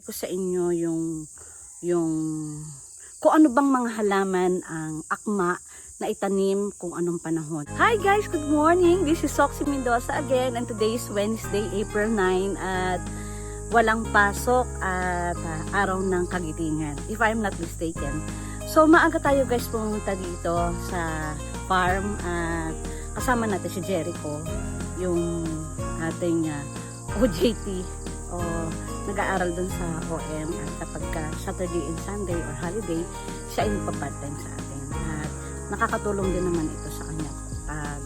Ko sa inyo yung kung ano bang mga halaman ang akma na itanim kung anong panahon. Hi guys, good morning. This is Soxy Mendoza again, and today is Wednesday, April 9 at walang pasok at araw ng kagitingan, if I'm not mistaken. So maaga tayo guys pumunta dito sa farm at kasama natin si Jericho, yung ating OJT o nag-aaral dun sa OM, at kapag Saturday and Sunday or holiday, siya ay nagpa-part-time sa atin. At nakakatulong din naman ito sa kanya pag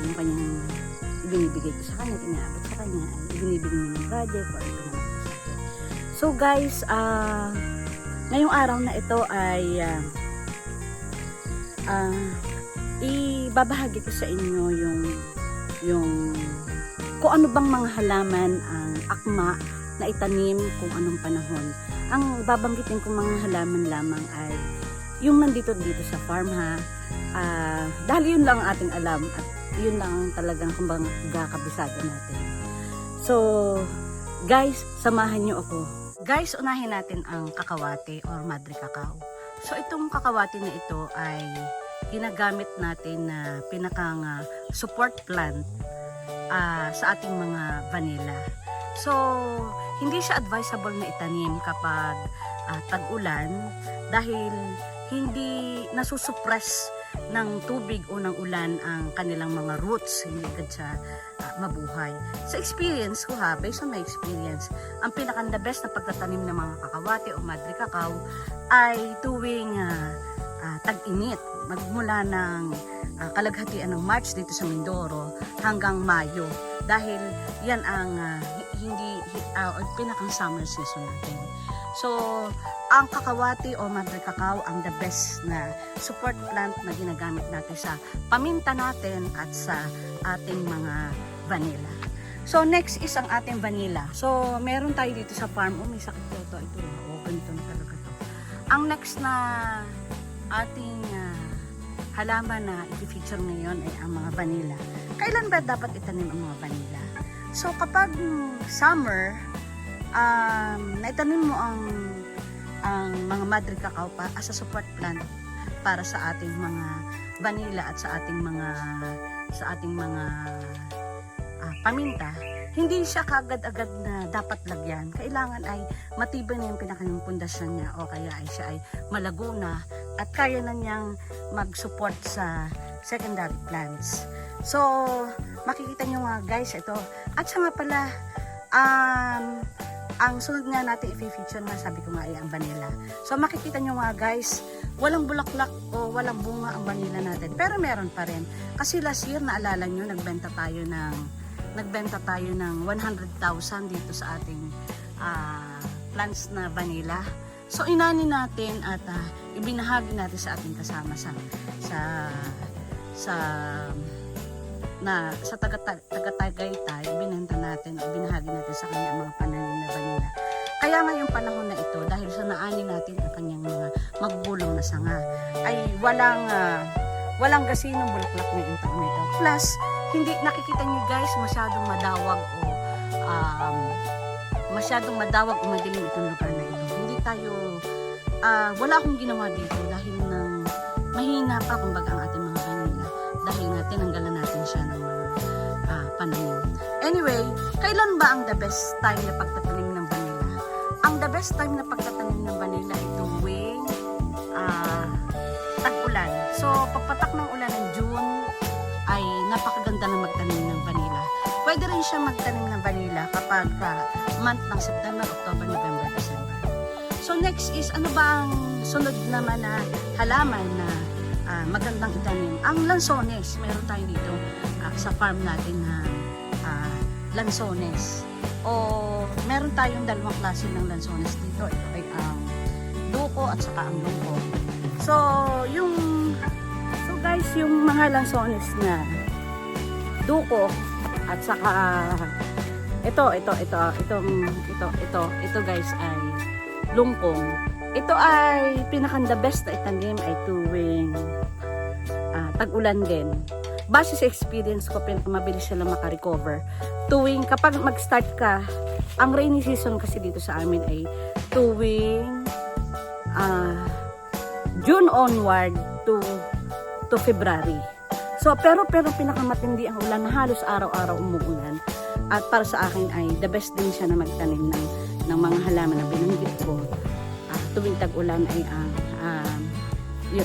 yung kanyang ibinibigay ko sa kanya, inaabot sa kanya, ay ibinibigay niya ng project or ibinabot sa akin. So guys, ngayong araw na ito ay ibabahagi ko sa inyo yung kung ano bang mga halaman ang akma na itanim kung anong panahon. Ang babanggitin kong mga halaman lamang ay yung nandito sa farm ha. Dahil yun lang ang ating alam at yun lang talagang kumbaga kabisado natin. So guys, samahan nyo ako. Guys, unahin natin ang kakawate or madre cacao. So itong kakawate na ito ay ginagamit natin na pinakang support plant sa ating mga vanilla. So, hindi siya advisable na itanim kapag tag-ulan dahil hindi nasusuppress ng tubig o ng ulan ang kanilang mga roots, hindi agad siya mabuhay. Sa experience ko based on my experience, ang pinaka-the best na pagtatanim ng mga kakawate o madre cacao ay tuwing tag-init, magmula ng kalaghatian ng March dito sa Mindoro hanggang Mayo, dahil yan ang pinakang summer season natin. So ang kakawati o madre cacao ang the best na support plant na ginagamit natin sa paminta natin at sa ating mga vanilla. So next is ang ating vanilla. So meron tayo dito sa farm, may sakit ko ito, ganito na talaga to. Ang next na ating halaman na i-feature ngayon ay ang mga vanilla. Kailan ba dapat itanim ang mga vanilla? So kapag summer, naitanim mo ang mga madre cacao as a support plant para sa ating mga vanilla at sa ating mga paminta, hindi siya kagad-agad na dapat lagyan. Kailangan ay matibay na yung pinakanyang pundasyon niya, o kaya ay siya ay malago na at kaya na niyang mag-support sa secondary plants. So makikita nyo nga guys ito. At siya nga pala, ang sunod nga natin i-feature na, sabi ko nga ay ang vanilla. So makikita nyo nga guys, walang bulaklak o walang bunga ang vanilla natin, pero meron pa rin. Kasi last year, naalala nyo, nagbenta tayo ng 100,000 dito sa ating plants na vanilla. So inani natin at ibinahagi natin sa ating kasama sa taga-Tagaytay, binenta natin, ibinahagi natin sa kanya ang mga pananim na vanilla. Kaya ngayong panahon na ito, dahil sa naani natin ang kanyang mga magbulong na sanga, ay walang gasinong bulaklak na yung taon nito. Plus, hindi nakikita niyo guys, masyadong madawag o madilim itong lugar na ito. Hindi tayo, wala akong ginawa dito dahil nang mahina pa kumbaga ang ating mga vanilla, dahil nga tinanggalan natin siya ng mga pananim. Anyway, kailan ba ang the best time na pagtatanim ng vanilla? Ang the best time na pagtatanim ng vanilla ay tuwing tag-ulan. So pagpatak ng ulan ng June ay napakaganda na magtanim ng vanilla. Pwede rin siya magtanim ng vanilla kapag month ng September, October, November, December. So next is, ano ba ang sunod naman na halaman na magandang itanim? Ang lansones. Meron tayo dito sa farm natin na lansones. O meron tayong dalawang klase ng lansones dito. Ito ay ang duko at saka ang lungko. So guys, yung mga lansones na duko at saka ito guys ay lungkong. Ito ay pinaka-the best na itanim ay tuwing tag-ulan din. Base sa experience ko, mabilis sila makarecover. Tuwing kapag mag-start ka ang rainy season kasi dito sa amin ay tuwing June onward to February. So, pero pinakamatindi ang ulan na halos araw-araw umuulan. At para sa akin ay the best din siya na magtanim ng mga halaman na binanggit ko. Tuwing tag-ulan ay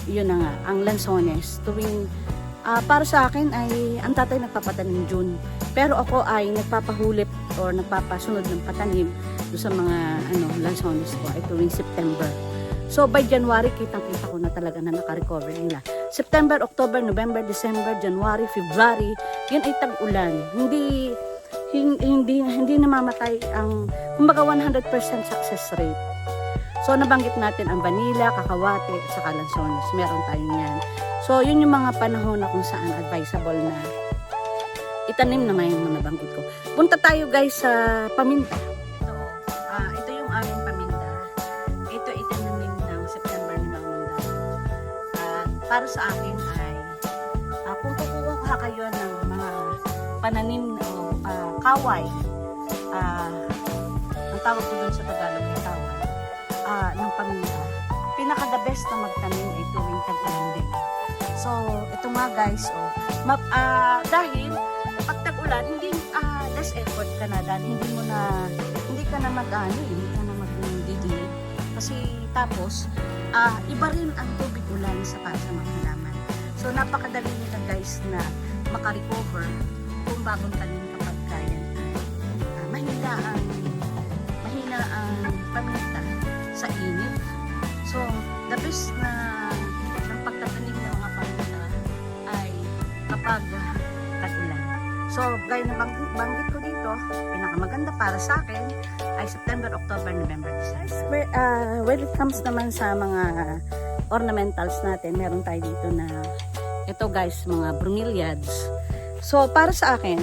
yun na nga, ang lansones. Tuwing, para sa akin ay ang tatay nagpapatanim June. Pero ako ay nagpapahulip or nagpapasunod ng patanim doon sa mga lansones ko ay tuwing September. So by January, kitang-kita ko na talaga na naka-recover nila. September, October, November, December, January, February, yan ay tag-ulan. Hindi namamatay ang, kumbaga 100% success rate. So nabanggit natin ang vanilla, kakawate, at saka lansones. Meron tayo niyan. So yun yung mga panahon na kung saan advisable na itanim na ngayon na nabanggit ko. Punta tayo guys sa paminta. Ito yung aming paminta. Ito itinanim ng September ni Mang Munda. Para sa akin ay kung kukuha kayo ng mga pananim o kaway, ang tawag ko dun sa Tagalog ay kaway, ng paminta, pinaka the best na magtanim ay tuwing tag-ulan din. So ito nga guys, dahil pag tag-ulan, hindi less effort ka na dahil hindi ka na mag-didilig. Kasi tapos iba rin ang tubig ulan sa para sa mga halaman. So napakadali nila guys na makarecover kung bagong tanim kapag kaya mahina ang paminta sa init. So the best na ng pagtatanim ng mga paminta ay kapag tag-ulan. So gaya na banggit ko dito, pinakamaganda para sa akin ay September, October, November, December. When it comes naman sa mga ornamentals natin, meron tayo dito na ito guys, mga bromeliads. So para sa akin,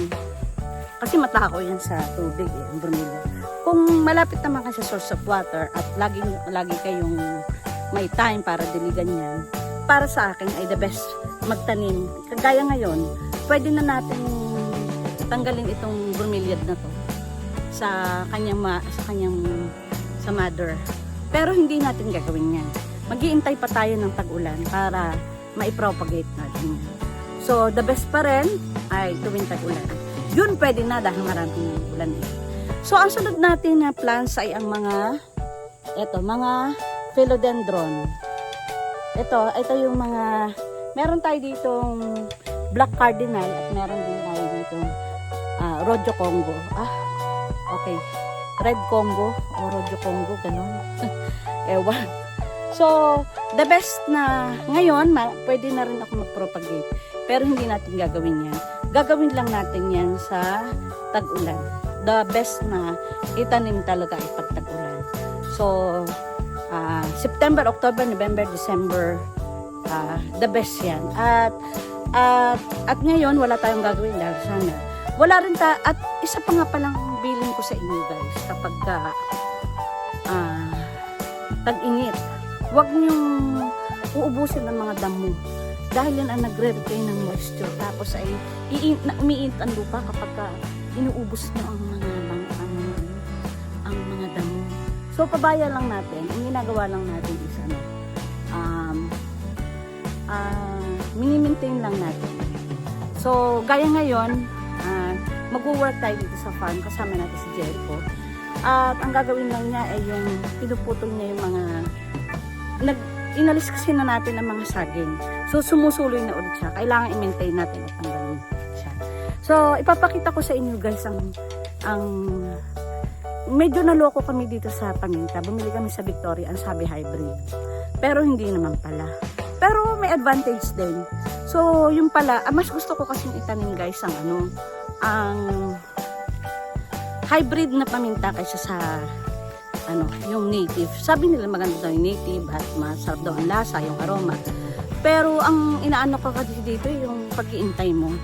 kasi matakaw yan sa tubig ang bromeliad. Kung malapit naman kasi sa source of water at lagi kayong may time para diligan yan, para sa akin ay the best magtanim. Kagaya ngayon, pwede na natin tanggalin itong bromeliad na to sa mother. Pero hindi natin gagawin yan. Mag-iintay pa tayo ng tag-ulan para maipropagate natin yan. So the best pa rin ay tuwing tag-ulan. Yun pwede na dahil maraming ulan eh. So ang sunod natin na plants ay ang mga philodendron. Ito yung mga, meron tayo ditong black cardinal at meron din tayo ditong Rodio Congo. Okay. Red Congo o Rodio Congo, ganun. Ewan. So, the best na ngayon, pwede na rin ako mag-propagate. Pero hindi natin gagawin yan. Gagawin lang natin yan sa tag-ulan. The best na itanim talaga ay pag tag-ulan. So, September, October, November, December, the best yan. At ngayon, wala tayong gagawin dahil sana. Wala rin at isa pa nga palang bilin ko sa inyo guys, kapag tag-init, huwag niyong uubusin ng mga damo. Dahil yan ang nagre-retain ng moisture. Tapos ay umiinit ang lupa kapag inuubos niyo ang mga damo. So pabaya lang natin, ang ginagawa lang natin is mini-maintain lang natin. So gaya ngayon, mag-work tayo dito sa farm, kasama natin si Jericho. At ang gagawin lang niya ay yung pinuputol niya yung mga inalis kasi na natin ang mga saging. So sumusuloy na ulit siya. Kailangan i-maintain natin at tanggalin siya. So ipapakita ko sa inyo guys ang medyo naloko kami dito sa paminta. Bumili kami sa Victoria, ang sabi hybrid. Pero hindi naman pala. Pero may advantage din. So yung pala, mas gusto ko kasi itanim guys ang hybrid na paminta kaysa sa yung native. Sabi nila maganda daw yung native at masarap daw ang lasa, yung aroma. Pero ang inaano ko kasi dito yung pag-iintay mo.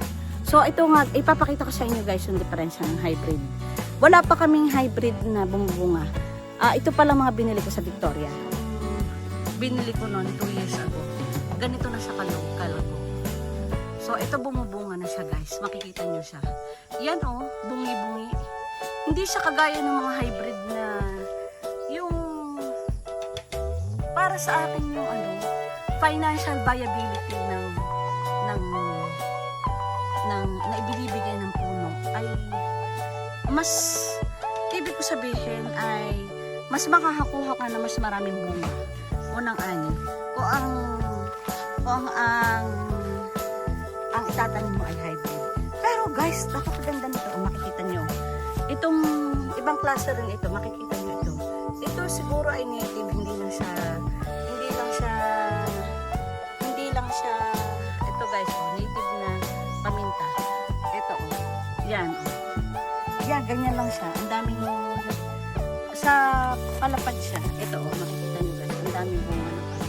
So ito nga, ipapakita ko sa inyo guys yung diferensya ng hybrid. Wala pa kaming hybrid na bumubunga. Ito pala mga binili ko sa Victoria. Binili ko noon 2 years ago. Ganito na sa kalago. So ito bumubunga na siya guys. Makikita nyo siya. Yan bungi-bungi. hindi siya kagaya ng mga hybrid na yung para sa akin yung financial viability ng na ibinibigay ng puno ay mas ibig ko sabihin ay mas makakakuha ka na mas maraming bunga. Unang-ani. Kung ang itatanim mo ay hybrid. Pero guys, napakaganda nito. Makikita nyo. Itong ibang klase rin ito, makikita nyo ito. Ito siguro ay native, hindi lang siya, ito guys, native na paminta. Ito, yan. Yan, ganyan lang siya. Ang daming sa palapad siya. Ito, makikita nyo guys. Ang daming bunga na pala.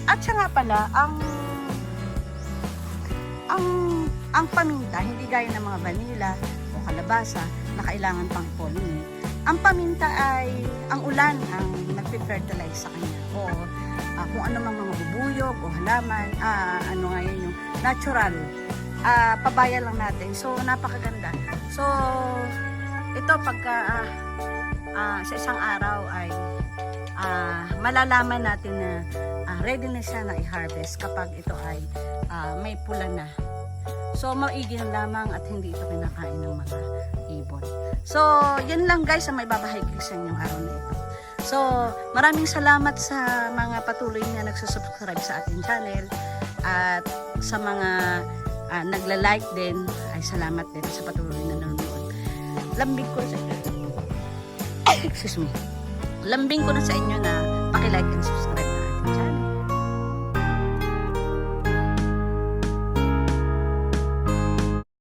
At siya nga pala, ang paminta, hindi gaya ng mga vanilla o kalabasa na kailangan pang pollinate. Ang paminta ay ang ulan ang nagpe-fertilize sa kanya. O kung ano mang mga bubuyog o halaman, ano nga yun yung natural. Pabaya lang natin. So, napakaganda. So, ito pagka sa isang araw ay malalaman natin na ready na siya na i-harvest kapag ito ay may pula na. So, maigi na lamang at hindi ito kinakain ng mga ibon. So, yun lang guys ang may babahagi sa inyong araw na ito. So, maraming salamat sa mga patuloy na nagsusubscribe sa ating channel at sa mga nagla-like din ay salamat din sa patuloy na nanonood. Lambing ko sa inyo. Excuse me. Lambing ko na sa inyo na paki-like and subscribe na ating channel.